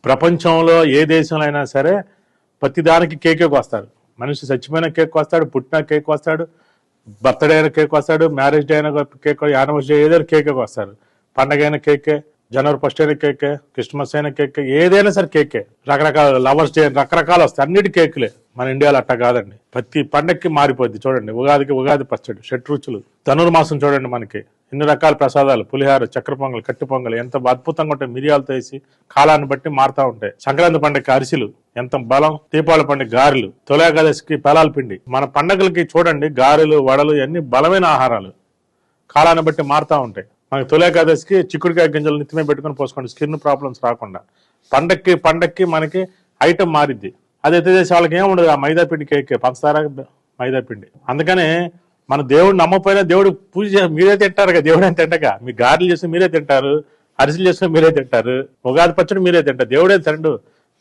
ప్రపంచంలో ఏ దేశంలో అయినా సరే ప్రతి దానికి కేకే వస్తారు. మనిషి చచ్చిపోయిన కేక్ వస్తాడు, పుట్టిన కేక్ వస్తాడు, బర్త్డే అయిన కేక్ వస్తాడు, మ్యారేజ్ డే అయిన కేక్, యానివర్సరీ ఏదైనా కేకే వస్తారు. పండగ అయిన కేకే, జనవరి 1 అయిన కేకే, క్రిస్మస్ అయిన కేకే, ఏదైనా సరే కేకే. రకరకాల లవర్స్ డే రకరకాలు వస్తాయి, అన్నిటి కేకులే. మన ఇండియాలో అట్టా కాదండి. ప్రతి పండగకి మారిపోద్ది. చూడండి, ఉగాదికి ఉగాది పచ్చడి, షడ్రుచులు. ధనుర్మాసం చూడండి, మనకి ఎన్ని రకాల ప్రసాదాలు, పులిహార, చక్కెర పొంగల్, కట్టి పొంగల్ ఎంత అద్భుతంగా ఉంటాయి. మిరియాలతో వేసి కాలాన్ని బట్టి మారుతా ఉంటాయి. సంక్రాంతి పండుగకి అరిసెలు ఎంత బలం, దీపావళి పండుగ గారెలు, తొలి ఏకాదశికి పేలాల పిండి. మన పండగలకి చూడండి గారెలు, వడలు అన్ని బలమైన ఆహారాలు, కాలాన్ని బట్టి మారుతా ఉంటాయి. మనకి తొలి ఏకాదశికి చిక్కుడుకాయ గింజలు నిత్యమే పెట్టుకుని పోసుకోండి, స్కిన్ ప్రాబ్లమ్స్ రాకుండా. పండక్కి మనకి ఐటమ్ మారిద్ది. అదే దేశం వాళ్ళకి ఏముండదు, ఆ మైదా పిండి కేక్, పంచదార మైదా పిండి. అందుకనే మన దేవుడు నమ్మపోయినా దేవుడు పూజ మీరే తింటారు కదా, దేవుడు అని తింటగా. మీ గారెలు చేస్తే మీరే తింటారు, అరిసెలు చేస్తే మీరే తింటారు, ఉగాది పచ్చడి మీరే తింటారు. దేవుడే తిండు,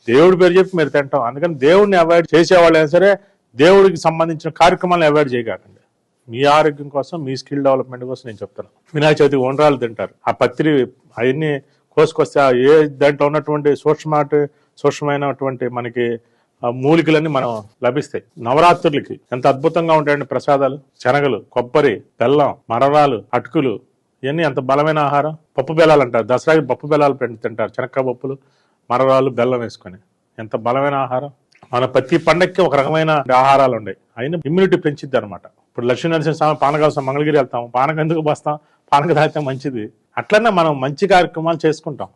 దేవుడి పేరు చెప్పి మీరు తింటాం. అందుకని దేవుడిని అవాయిడ్ చేసేవాళ్ళు అయినా సరే దేవుడికి సంబంధించిన కార్యక్రమాలను అవాయిడ్ చేయకండి. మీ ఆరోగ్యం కోసం, మీ స్కిల్ డెవలప్మెంట్ కోసం నేను చెప్తాను. వినాయక చవితికి ఉండ్రాలు తింటారు, ఆ పత్రి అవన్నీ కోసుకొస్తే ఏ దాంట్లో ఉన్నటువంటి సూక్ష్మమైనటువంటి మనకి మూలికలన్నీ మనం లభిస్తాయి. నవరాత్రులకి ఎంత అద్భుతంగా ఉంటాయండి ప్రసాదాలు. శనగలు, కొబ్బరి, బెల్లం, మరరాలు, అటుకులు, ఇవన్నీ ఎంత బలమైన ఆహారం. పప్పు బెల్లాలు అంటారు, దసరాకి పప్పు బెల్లాలు తింటారు, శనక్కాయ పప్పులు, మరరాలు, బెల్లం వేసుకొని. ఎంత బలమైన ఆహారం. మన ప్రతి పండక్కి ఒక రకమైన ఆహారాలు ఉన్నాయి, అయినా ఇమ్యూనిటీ పెంచిద్ది అనమాట. ఇప్పుడు లక్ష్మీనరసింహ స్వామి పానకాసం మంగళగిరి వెళ్తాం, పానకం ఎందుకు బస్తాం, పానక తాగితే మంచిది. అట్లనే మనం మంచి కార్యక్రమాలు చేసుకుంటాం.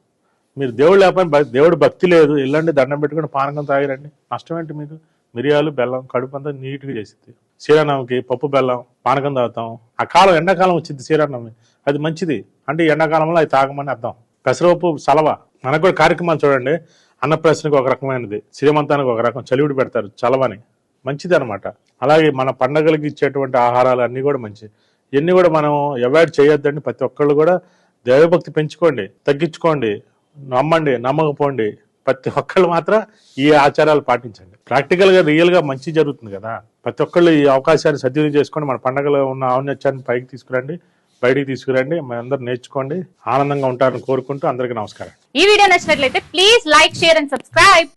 మీరు దేవుడు లేకపోయినా దేవుడు భక్తి లేదు, వెళ్ళండి దండం పెట్టుకుని పానకం తాగిరండి, నష్టం ఏంటి మీకు? మిరియాలు, బెల్లం, కడుపు అంతా నీట్గా చేసింది. శ్రీరామనవమికి పప్పు బెల్లం పానకం తాగుతాం. ఆ కాలం ఎండాకాలం వచ్చింది శ్రీరామనవమి, అది మంచిది అంటే ఎండాకాలంలో అది తాగమని అర్థం. పెసరపప్పు సలవ. మనకు కూడా కార్యక్రమాలు చూడండి, అన్నప్రాసనకి ఒక రకమైనది, శ్రీమంతానికి ఒక రకం చలివిడి పెడతారు చలవని, మంచిది అనమాట. అలాగే మన పండగలకి ఇచ్చేటువంటి ఆహారాలు అన్నీ కూడా మంచిది. ఇవన్నీ కూడా మనం అవాయిడ్ చేయొద్దండి. ప్రతి ఒక్కళ్ళు కూడా దైవభక్తి పెంచుకోండి, తగ్గించుకోండి, నమ్మండి, నమ్మకపోండి. ప్రతి ఒక్కళ్ళు మాత్రం ఈ ఆచారాలు పాటించండి. ప్రాక్టికల్ గా రియల్ గా మంచి జరుగుతుంది కదా. ప్రతి ఒక్కళ్ళు ఈ అవకాశాన్ని సద్వినియోగం చేసుకొని మన పండగలో ఉన్న ఔన్నత్యాన్ని పైకి తీసుకురండి, బయటికి తీసుకురండి. అందరూ నేర్చుకోండి, ఆనందంగా ఉంటారని కోరుకుంటూ అందరికీ నమస్కారం. ఈ వీడియో నచ్చినట్లయితే please like, share and subscribe.